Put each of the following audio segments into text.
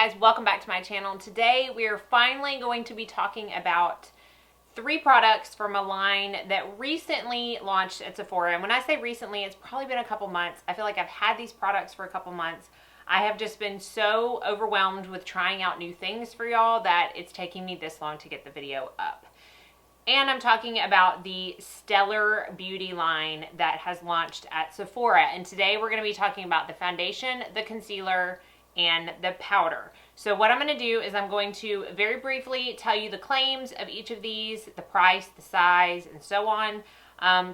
guys, welcome back to my channel. Today we are finally going to be talking about 3 products from a line that recently launched at Sephora. And when I say recently, it's probably been a couple months. I feel like I've had these products for a couple months. I have just been so overwhelmed with trying out new things for y'all that it's taking me this long to get the video up. And I'm talking about the Stellar Beauty line that has launched at Sephora. And today we're going to be talking about the foundation, the concealer, and the powder. So what I'm going to do is I'm going to very briefly tell you the claims of each of these, the price, the size, and so on.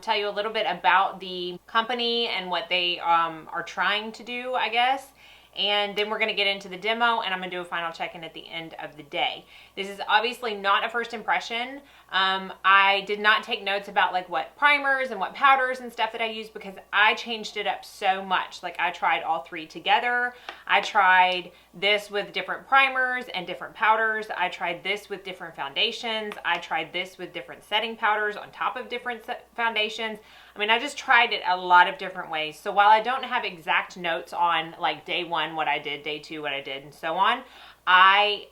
Tell you a little bit about the company and what they are trying to do, I guess. And then we're going to get into the demo, and I'm going to do a final check-in at the end of the day. This is obviously not a first impression. I did not take notes about like what primers and what powders and stuff that I use because I changed it up so much. Like I tried all 3 together. I tried this with different primers and different powders. I tried this with different foundations. I tried this with different setting powders on top of different foundations. I mean, I just tried it a lot of different ways. So while I don't have exact notes on like day 1, what I did, day 2, what I did, and so on, I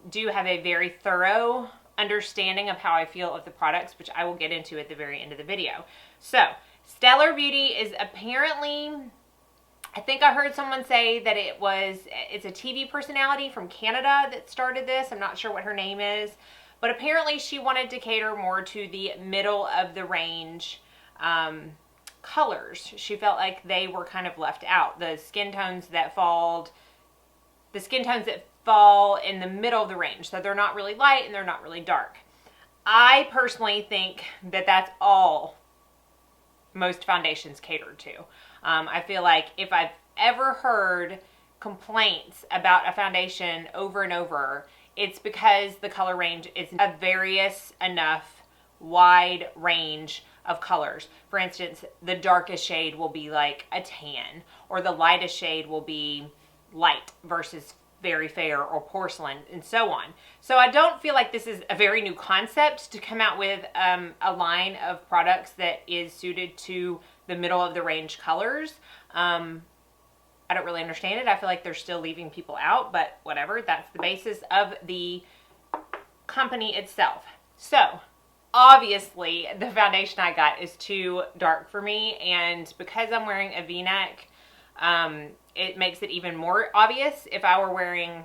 do have a very thorough understanding of how I feel of the products, which I will get into at the very end of the video. So Stellar Beauty is apparently, I think I heard someone say that it's a TV personality from Canada that started this. I'm not sure what her name is, but apparently she wanted to cater more to the middle of the range colors. She felt like they were kind of left out. The skin tones that fall in the middle of the range. So they're not really light and they're not really dark. I personally think that that's all most foundations cater to. I feel like if I've ever heard complaints about a foundation over and over, it's because the color range is a various enough wide range of colors. For instance, the darkest shade will be like a tan, or the lightest shade will be light versus very fair or porcelain, and so on. So I don't feel like this is a very new concept to come out with a line of products that is suited to the middle of the range colors. I don't really understand it. I feel like they're still leaving people out, but whatever. That's the basis of the company itself. So obviously the foundation I got is too dark for me, and because I'm wearing a v-neck, it makes it even more obvious. If I were wearing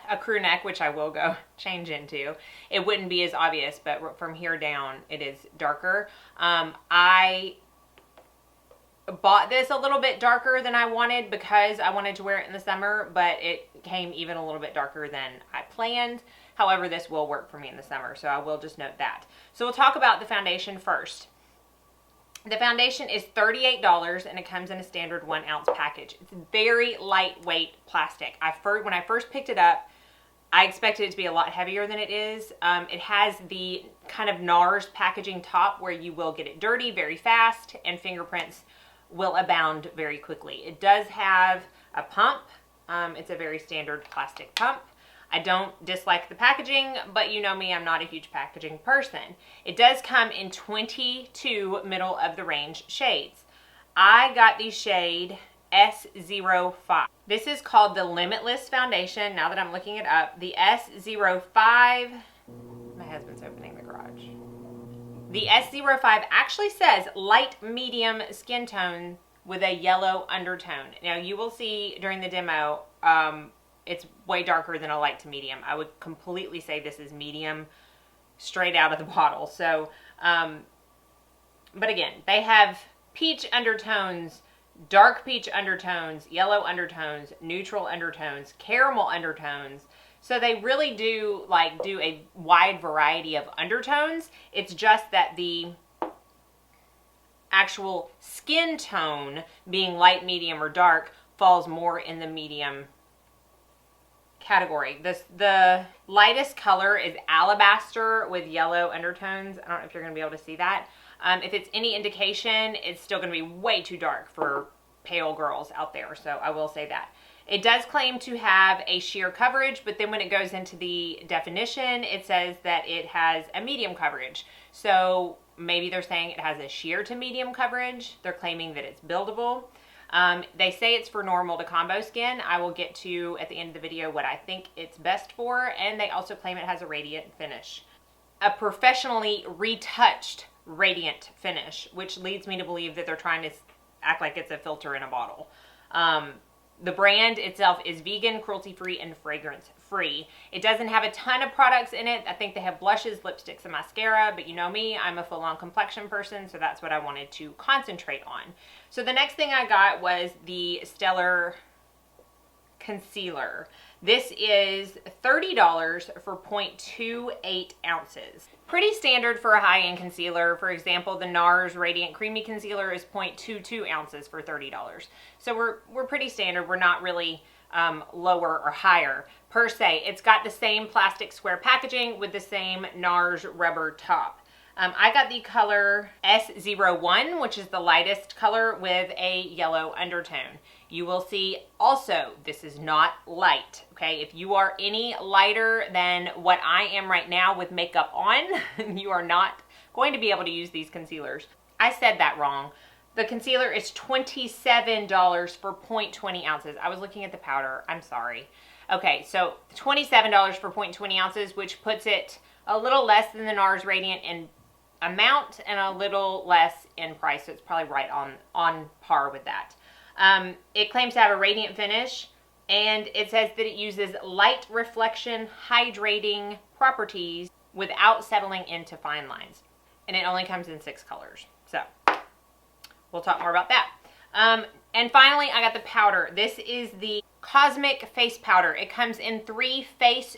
a crew neck, which I will go change into, it wouldn't be as obvious, but from here down it is darker. I bought this a little bit darker than I wanted because I wanted to wear it in the summer, but it came even a little bit darker than I planned. However, this will work for me in the summer, so I will just note that. So we'll talk about the foundation first. The foundation is $38 and it comes in a standard 1-ounce package. It's very lightweight plastic. When I first picked it up, I expected it to be a lot heavier than it is. It has the kind of NARS packaging top where you will get it dirty very fast and fingerprints will abound very quickly. It does have a pump. It's a very standard plastic pump. I don't dislike the packaging, but you know me, I'm not a huge packaging person. It does come in 22 middle of the range shades. I got the shade S05. This is called the Limitless Foundation. Now that I'm looking it up, the S05, my husband's opening the garage. The S05 actually says light medium skin tone with a yellow undertone. Now you will see during the demo, it's way darker than a light to medium. I would completely say this is medium straight out of the bottle. So, but again, they have peach undertones, dark peach undertones, yellow undertones, neutral undertones, caramel undertones. So they really do do a wide variety of undertones. It's just that the actual skin tone being light, medium, or dark falls more in the medium category. The lightest color is alabaster with yellow undertones. I don't know if you're going to be able to see that. If it's any indication, it's still going to be way too dark for pale girls out there. So I will say that. It does claim to have a sheer coverage, but then when it goes into the definition, it says that it has a medium coverage. So maybe they're saying it has a sheer to medium coverage. They're claiming that it's buildable. They say it's for normal to combo skin. I will get to, at the end of the video, what I think it's best for, and they also claim it has a radiant finish. A professionally retouched radiant finish, which leads me to believe that they're trying to act like it's a filter in a bottle. The brand itself is vegan, cruelty-free, and fragrance-free. It doesn't have a ton of products in it. I think they have blushes, lipsticks, and mascara, but you know me, I'm a full-on complexion person, so that's what I wanted to concentrate on. So the next thing I got was the Stellar Concealer. This is $30 for 0.28 ounces. Pretty standard for a high-end concealer. For example, the NARS Radiant Creamy Concealer is 0.22 ounces for $30. So we're pretty standard. We're not really lower or higher per se. It's got the same plastic square packaging with the same NARS rubber top. I got the color S01, which is the lightest color with a yellow undertone. You will see also, this is not light, okay? If you are any lighter than what I am right now with makeup on, you are not going to be able to use these concealers. I said that wrong. The concealer is $27 for 0.20 ounces. I was looking at the powder, I'm sorry. Okay, so $27 for 0.20 ounces, which puts it a little less than the NARS Radiant in amount and a little less in price, so it's probably right on par with that. It claims to have a radiant finish, and it says that it uses light reflection hydrating properties without settling into fine lines, and it only comes in 6 colors, so we'll talk more about that. And finally, I got the powder. This is the Cosmic Face Powder. It comes in 3 face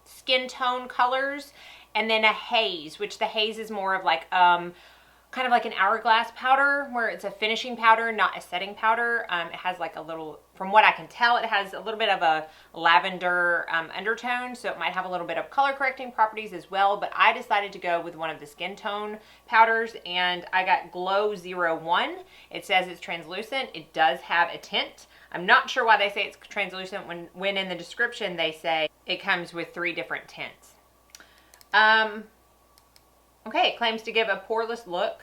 skin tone colors, and then a haze, which the haze is more of like kind of like an Hourglass powder, where it's a finishing powder, not a setting powder. It has like a little, from what I can tell, it has a little bit of a lavender undertone, so it might have a little bit of color correcting properties as well, but I decided to go with one of the skin tone powders, and I got Glow 01. It says it's translucent. It does have a tint. I'm not sure why they say it's translucent when in the description they say it comes with 3 different tints. Okay, it claims to give a poreless look,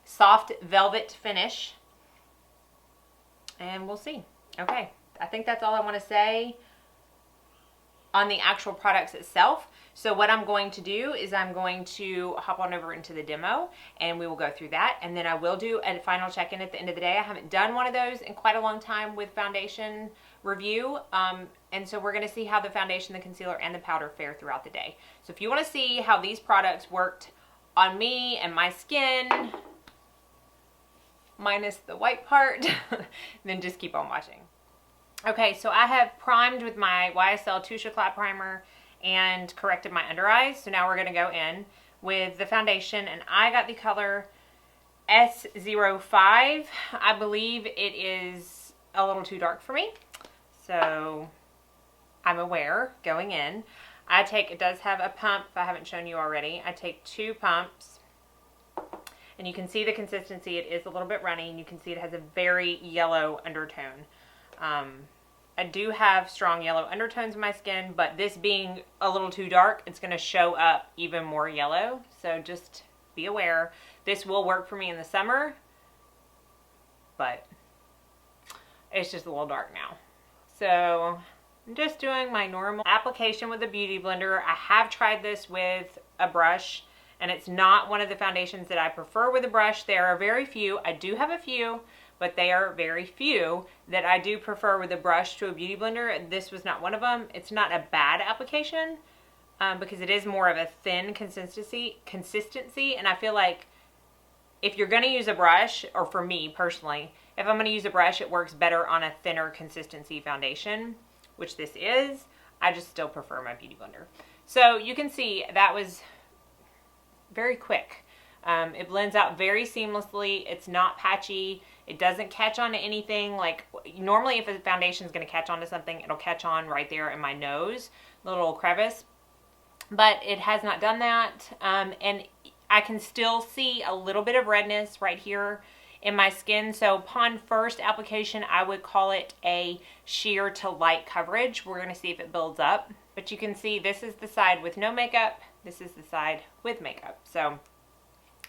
soft velvet finish, and we'll see. Okay, I think that's all I want to say on the actual products itself. So what I'm going to do is I'm going to hop on over into the demo, and we will go through that, and then I will do a final check-in at the end of the day. I haven't done one of those in quite a long time with foundation review, and so we're going to see how the foundation, the concealer, and the powder fare throughout the day. So if you want to see how these products worked on me and my skin, minus the white part, then just keep on watching. Okay, so I have primed with my YSL Touche Éclat primer and corrected my under eyes. So now we're going to go in with the foundation, and I got the color S05. I believe it is a little too dark for me, so I'm aware going in. It does have a pump, if I haven't shown you already. I take 2 pumps, and you can see the consistency. It is a little bit runny, and you can see it has a very yellow undertone. I do have strong yellow undertones in my skin, but this being a little too dark, it's going to show up even more yellow. So just be aware. This will work for me in the summer, but it's just a little dark now. So I'm just doing my normal application with a beauty blender. I have tried this with a brush, and it's not one of the foundations that I prefer with a brush. There are very few. I do have a few, but they are very few that I do prefer with a brush to a beauty blender. This was not one of them. It's not a bad application because it is more of a thin consistency, and I feel like if you're going to use a brush, or for me personally, if I'm going to use a brush, it works better on a thinner consistency foundation, which this is. I just still prefer my beauty blender. So you can see that was very quick. It blends out very seamlessly. It's not patchy. It doesn't catch on to anything. Like normally if a foundation is going to catch on to something, it'll catch on right there in my nose, the little crevice. But it has not done that. And I can still see a little bit of redness right here in my skin. So upon first application, I would call it a sheer to light coverage. We're going to see if it builds up. But you can see this is the side with no makeup. This is the side with makeup. So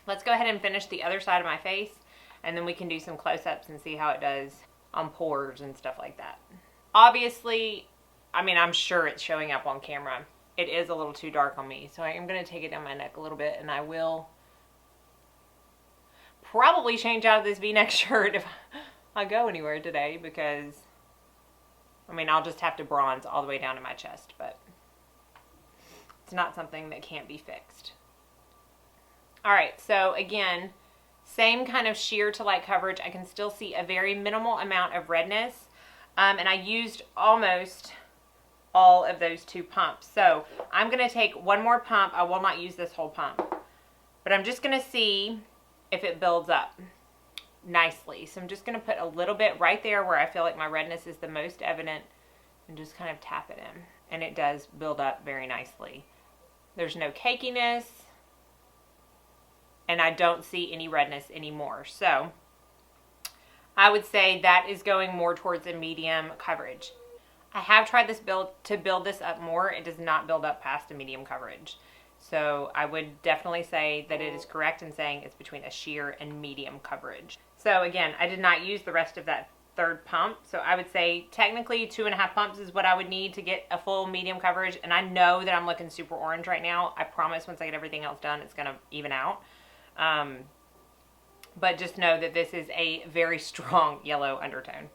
let's go ahead and finish the other side of my face. and then we can do some close-ups and see how it does on pores and stuff like that. Obviously, I mean, I'm sure it's showing up on camera. It is a little too dark on me, so I am going to take it down my neck a little bit, and I will probably change out of this V-neck shirt if I go anywhere today, because, I mean, I'll just have to bronze all the way down to my chest, but it's not something that can't be fixed. All right, so again, same kind of sheer to light coverage. I can still see a very minimal amount of redness, and I used almost all of those 2 pumps. So I'm going to take one more pump. I will not use this whole pump, but I'm just going to see if it builds up nicely. So I'm just going to put a little bit right there where I feel like my redness is the most evident, and just kind of tap it in. And it does build up very nicely. There's no cakiness, and I don't see any redness anymore. So I would say that is going more towards a medium coverage. I have tried this to build this up more. It does not build up past a medium coverage. So I would definitely say that it is correct in saying it's between a sheer and medium coverage. So again, I did not use the rest of that 3rd pump. So I would say technically 2.5 pumps is what I would need to get a full medium coverage. And I know that I'm looking super orange right now. I promise once I get everything else done, it's going to even out. But just know that this is a very strong yellow undertone.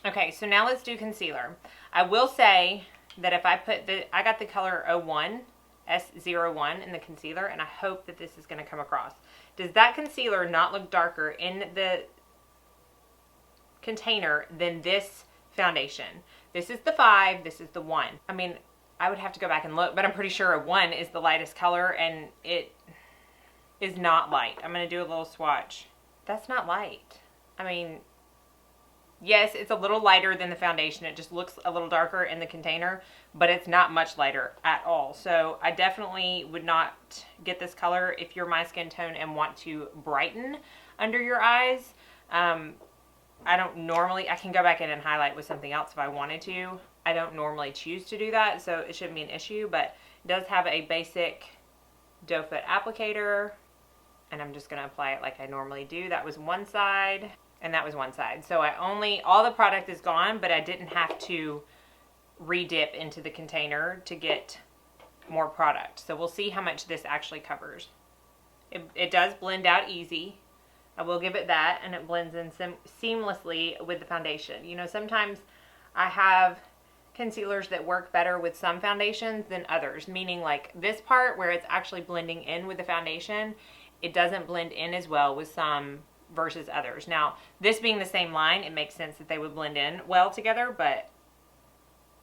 Okay, so now let's do concealer. I will say that if I put I got the color 01, S01 in the concealer, and I hope that this is going to come across. Does that concealer not look darker in the container than this foundation? This is the 5, this is the 1. I mean, I would have to go back and look, but I'm pretty sure a 1 is the lightest color, and it is not light. I'm going to do a little swatch. That's not light. I mean, yes, it's a little lighter than the foundation. It just looks a little darker in the container, but it's not much lighter at all. So I definitely would not get this color if you're my skin tone and want to brighten under your eyes. I don't normally, I can go back in and highlight with something else if I wanted to. I don't normally choose to do that, so it shouldn't be an issue, but it does have a basic doe foot applicator, and I'm just going to apply it like I normally do. That was one side. And that was one side. So all the product is gone, but I didn't have to re-dip into the container to get more product. So we'll see how much this actually covers. It does blend out easy. I will give it that, and it blends in seamlessly with the foundation. You know, sometimes I have concealers that work better with some foundations than others, meaning like this part where it's actually blending in with the foundation, it doesn't blend in as well with some versus others. Now, this being the same line, it makes sense that they would blend in well together, but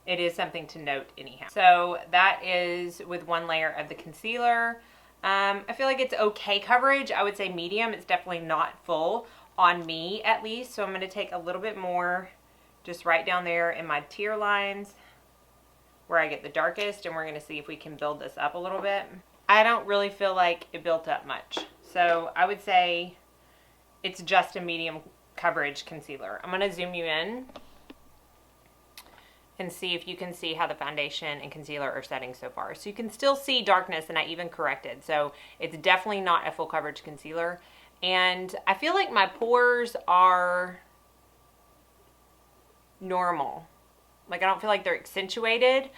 it is something to note anyhow. So that is with one layer of the concealer. I feel like it's okay coverage. I would say medium. It's definitely not full on me, at least. So I'm going to take a little bit more just right down there in my tear lines where I get the darkest, and we're going to see if we can build this up a little bit. I don't really feel like it built up much. So I would say it's just a medium coverage concealer. I'm going to zoom you in and see if you can see how the foundation and concealer are setting so far. So you can still see darkness, and I even corrected. So it's definitely not a full coverage concealer. And I feel like my pores are normal. Like, I don't feel like they're accentuated.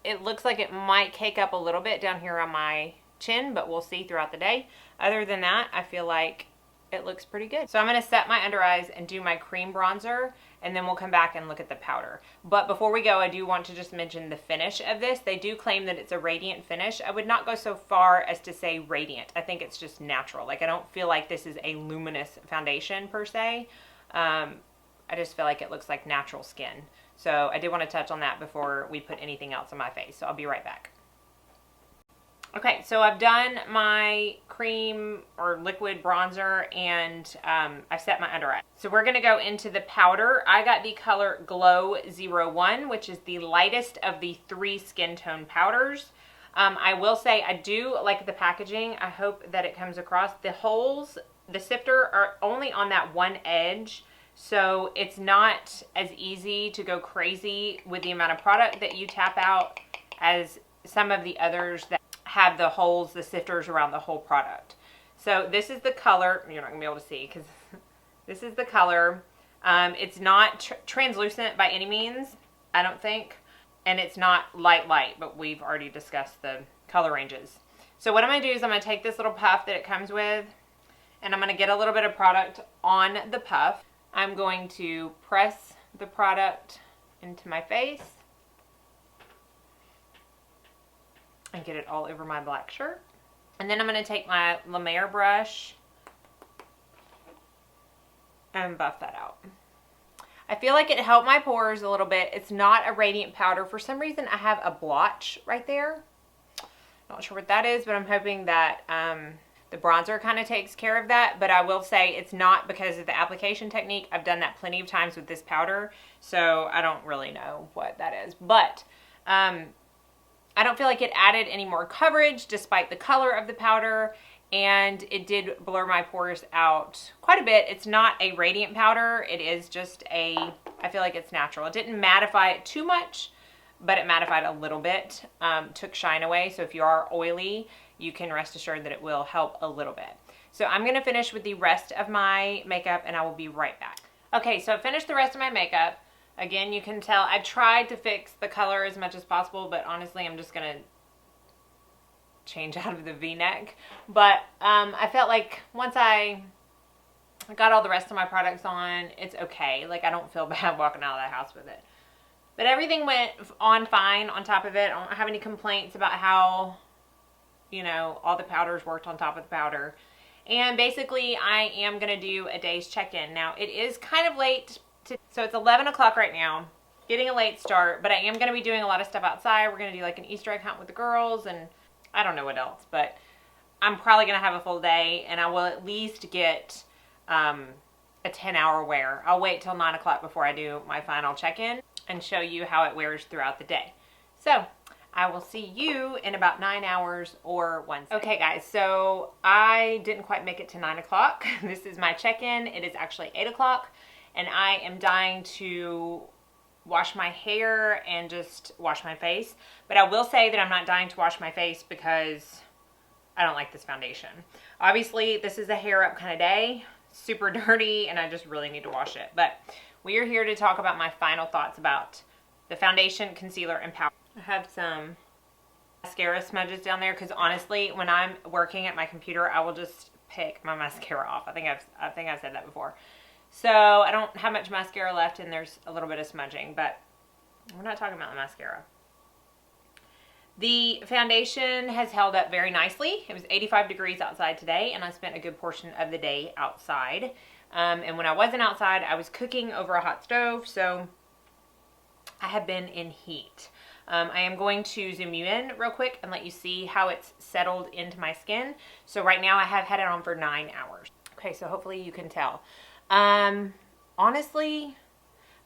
It looks like it might cake up a little bit down here on my chin, but we'll see throughout the day. Other than that, I feel like it looks pretty good. So I'm going to set my under eyes and do my cream bronzer, and then we'll come back and look at the powder. But before we go, I do want to just mention the finish of this. They do claim that it's a radiant finish. I would not go so far as to say radiant. I think it's just natural. Like, I don't feel like this is a luminous foundation per se. I just feel like it looks like natural skin. So I did want to touch on that before we put anything else on my face. So I'll be right back. Okay, so I've done my cream or liquid bronzer, and I've set my under eye. So we're going to go into the powder. I got the color Glow 01, which is the lightest of the 3 skin tone powders. I will say I do like the packaging. I hope that it comes across. The holes, the sifter, are only on that one edge, so it's not as easy to go crazy with the amount of product that you tap out as some of the others that have the holes, the sifters around the whole product. So this is the color. You're not going to be able to see because this is the color. It's not translucent by any means, I don't think. And it's not light, but we've already discussed the color ranges. So what I'm going to do is I'm going to take this little puff that it comes with, and I'm going to get a little bit of product on the puff. I'm going to press the product into my face and get it all over my black shirt. And then I'm going to take my La Mer brush and buff that out. I feel like it helped my pores a little bit. It's not a radiant powder. For some reason, I have a blotch right there. Not sure what that is, but I'm hoping that the bronzer kind of takes care of that. But I will say it's not because of the application technique. I've done that plenty of times with this powder, so I don't really know what that is. But I don't feel like it added any more coverage despite the color of the powder, and it did blur my pores out quite a bit. It's not a radiant powder. It is just I feel like it's natural. It didn't mattify it too much, but it mattified a little bit, took shine away. So if you are oily, you can rest assured that it will help a little bit. So I'm gonna finish with the rest of my makeup and I will be right back. Okay, so I finished the rest of my makeup. Again, you can tell I tried to fix the color as much as possible, but honestly, I'm just gonna change out of the V-neck. But I felt like once I got all the rest of my products on, it's okay. Like, I don't feel bad walking out of the house with it. But everything went on fine on top of it. I don't have any complaints about how, you know, all the powders worked on top of the powder. And basically, I am going to do a day's check-in. Now, it is kind of late, so it's 11 o'clock right now. Getting a late start, but I am going to be doing a lot of stuff outside. We're going to do like an Easter egg hunt with the girls, and I don't know what else, but I'm probably going to have a full day, and I will at least get a 10-hour wear. I'll wait till 9 o'clock before I do my final check-in and show you how it wears throughout the day. So I will see you in about 9 hours or Wednesday. Okay guys, so I didn't quite make it to 9 o'clock. This is my check-in. It is actually 8 o'clock, and I am dying to wash my hair and just wash my face. But I will say that I'm not dying to wash my face because I don't like this foundation. Obviously, this is a hair up kind of day, super dirty, and I just really need to wash it. But we are here to talk about my final thoughts about the foundation, concealer, and powder. I have some mascara smudges down there because honestly, when I'm working at my computer, I will just pick my mascara off. I think I've said that before. So I don't have much mascara left, and there's a little bit of smudging, but we're not talking about the mascara. The foundation has held up very nicely. It was 85 degrees outside today, and I spent a good portion of the day outside. And when I wasn't outside, I was cooking over a hot stove, so I have been in heat. I am going to zoom you in real quick and let you see how it's settled into my skin. So right now I have had it on for 9 hours. Okay, so hopefully you can tell. Honestly,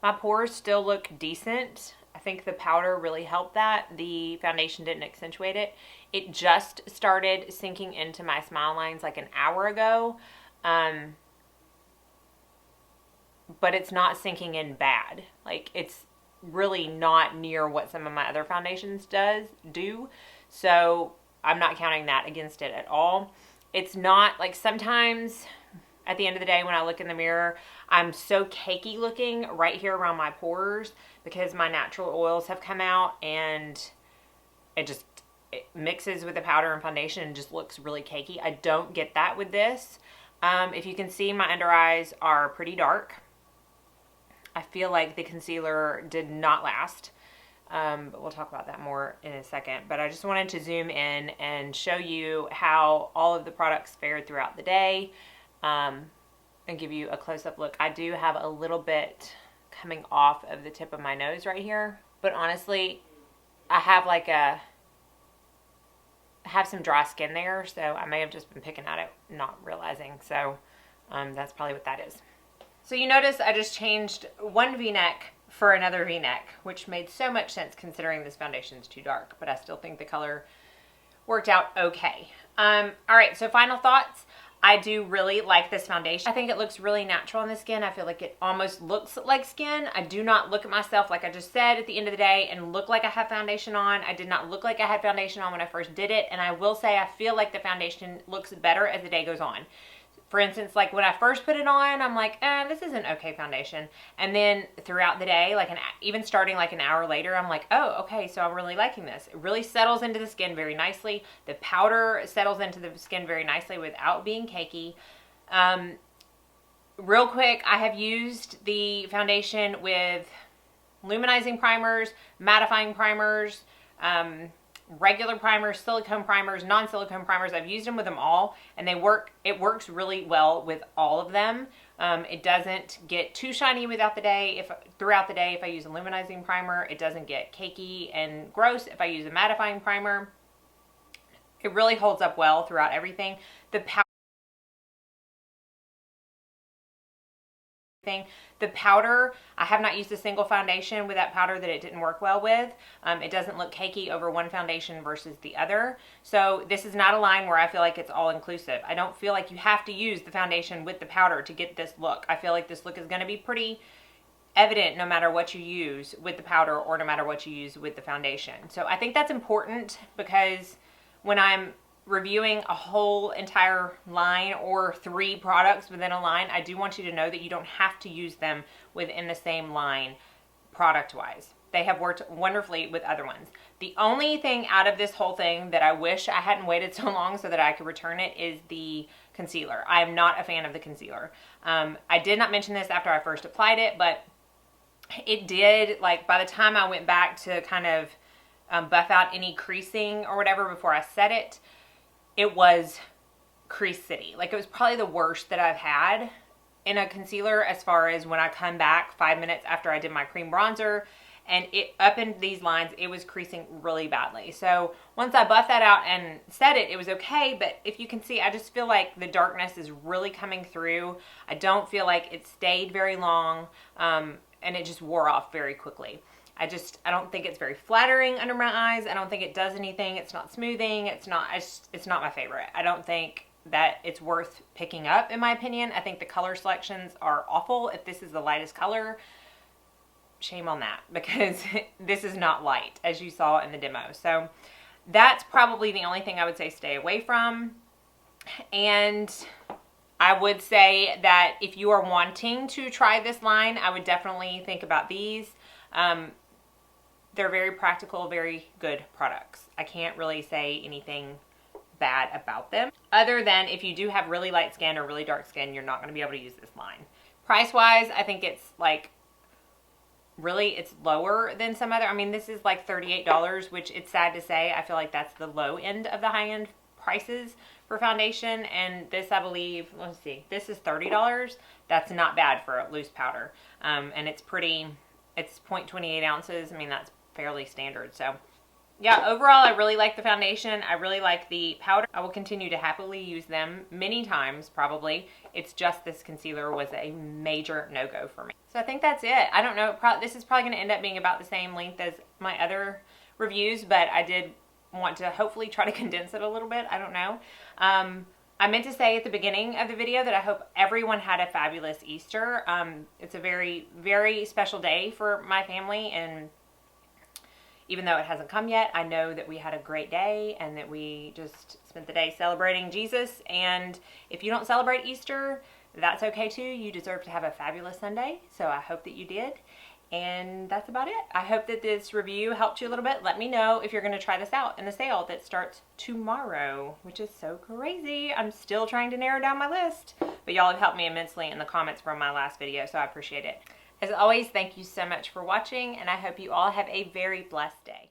my pores still look decent. I think the powder really helped that. The foundation didn't accentuate it. It just started sinking into my smile lines like an hour ago. But it's not sinking in bad. Like, it's really not near what some of my other foundations do. So I'm not counting that against it at all. It's not like sometimes at the end of the day when I look in the mirror, I'm so cakey looking right here around my pores because my natural oils have come out, and it mixes with the powder and foundation and just looks really cakey. I don't get that with this. If you can see, my under eyes are pretty dark. I feel like the concealer did not last, but we'll talk about that more in a second. But I just wanted to zoom in and show you how all of the products fared throughout the day, and give you a close-up look. I do have a little bit coming off of the tip of my nose right here, but honestly, I have some dry skin there, so I may have just been picking at it, not realizing. So that's probably what that is. So you notice I just changed one V-neck for another V-neck, which made so much sense considering this foundation is too dark, but I still think the color worked out okay. All right, so final thoughts. I do really like this foundation. I think it looks really natural on the skin. I feel like it almost looks like skin. I do not look at myself, like I just said, at the end of the day and look like I have foundation on. I did not look like I had foundation on when I first did it. And I will say I feel like the foundation looks better as the day goes on. For instance, like when I first put it on, I'm like, this is an okay foundation. And then throughout the day, like even starting like an hour later, I'm like, oh, okay, so I'm really liking this. It really settles into the skin very nicely. The powder settles into the skin very nicely without being cakey. Real quick, I have used the foundation with luminizing primers, mattifying primers, regular primers, silicone primers, non-silicone primers. I've used them with them all, and it works really well with all of them. It doesn't get too shiny throughout the day if I use a luminizing primer. It doesn't get cakey and gross if I use a mattifying primer. It really holds up well throughout everything. The powder, I have not used a single foundation with that powder that it didn't work well with. It doesn't look cakey over one foundation versus the other. So this is not a line where I feel like it's all inclusive. I don't feel like you have to use the foundation with the powder to get this look. I feel like this look is going to be pretty evident no matter what you use with the powder or no matter what you use with the foundation. So I think that's important, because when I'm reviewing a whole entire line or 3 products within a line, I do want you to know that you don't have to use them within the same line product-wise. They have worked wonderfully with other ones. The only thing out of this whole thing that I wish I hadn't waited so long so that I could return it is the concealer. I am not a fan of the concealer. I did not mention this after I first applied it, but it did, like, by the time I went back to kind of buff out any creasing or whatever before I set it, it was crease city. Like, it was probably the worst that I've had in a concealer, as far as when I come back 5 minutes after I did my cream bronzer, and it up in these lines, it was creasing really badly. So once I buffed that out and set it, it was okay. But if you can see, I just feel like the darkness is really coming through. I don't feel like it stayed very long, and it just wore off very quickly. I don't think it's very flattering under my eyes. I don't think it does anything. It's not smoothing. It's not my favorite. I don't think that it's worth picking up, in my opinion. I think the color selections are awful. If this is the lightest color, shame on that, because this is not light, as you saw in the demo. So that's probably the only thing I would say stay away from. And I would say that if you are wanting to try this line, I would definitely think about these. They're very practical, very good products. I can't really say anything bad about them, other than if you do have really light skin or really dark skin, you're not going to be able to use this line. Price wise, I think it's like, really, it's lower than some other. I mean, this is like $38, which, it's sad to say, I feel like that's the low end of the high end prices for foundation. And this, I believe, let's see, this is $30. That's not bad for a loose powder. And it's 0.28 ounces. I mean, that's fairly standard. So yeah, overall, I really like the foundation. I really like the powder. I will continue to happily use them many times, probably. It's just this concealer was a major no-go for me. So I think that's it. I don't know. This is probably going to end up being about the same length as my other reviews, but I did want to hopefully try to condense it a little bit. I don't know. I meant to say at the beginning of the video that I hope everyone had a fabulous Easter. It's a very, very special day for my family, and even though it hasn't come yet, I know that we had a great day and that we just spent the day celebrating Jesus. And if you don't celebrate Easter, that's okay too. You deserve to have a fabulous Sunday. So I hope that you did. And that's about it. I hope that this review helped you a little bit. Let me know if you're going to try this out in the sale that starts tomorrow, which is so crazy. I'm still trying to narrow down my list, but y'all have helped me immensely in the comments from my last video, so I appreciate it. As always, thank you so much for watching, and I hope you all have a very blessed day.